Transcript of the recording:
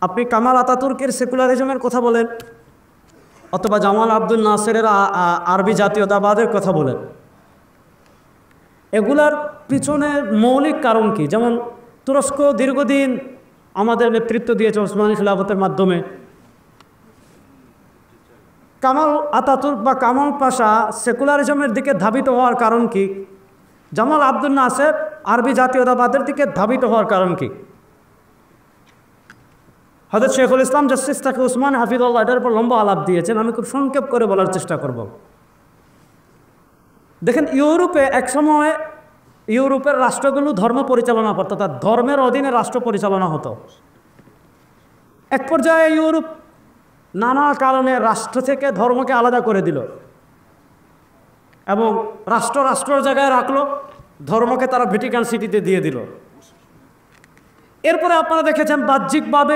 আপনি কামাল আতাতুর্কের সেকুলারিজমের কথা বলেন, অথবা জামাল আব্দুল নাসেরের আরবি জাতীয়তাবাদের কথা বলেন, এগুলার পিছনে মৌলিক কারণ কি? যেমন তুরস্ক দীর্ঘদিন আমাদের নেতৃত্ব দিয়েছে ওসমানী খিলাফতের মাধ্যমে। কামাল আতাতুর্ক বা কামাল পাশা সেকুলারিজমের দিকে ধাবিত হওয়ার কারণ কি? জামাল আব্দুল নাসের আরবি জাতীয়তাবাদের দিকে ধাবিত হওয়ার কারণ কি? হযরত শেখুল ইসলাম জাস্টিস তাকি উসমান হাফিজুল্লাহ এটার উপর লম্বা আলাপ দিয়েছেন, আমি খুব সংক্ষেপ করে বলার চেষ্টা করব। দেখেন, ইউরোপে একসময় ইউরোপের রাষ্ট্রগুলো ধর্ম পরিচালনা করতো, তার ধর্মের অধীনে রাষ্ট্র পরিচালনা হতো। এক পর্যায়ে ইউরোপ নানা কারণে রাষ্ট্র থেকে ধর্মকে আলাদা করে দিল এবং রাষ্ট্রের জায়গায় রাখলো, ধর্মকে তারা ভ্যাটিকান সিটিতে দিয়ে দিল। এরপরে আপনারা দেখেছেন বাহ্যিকভাবে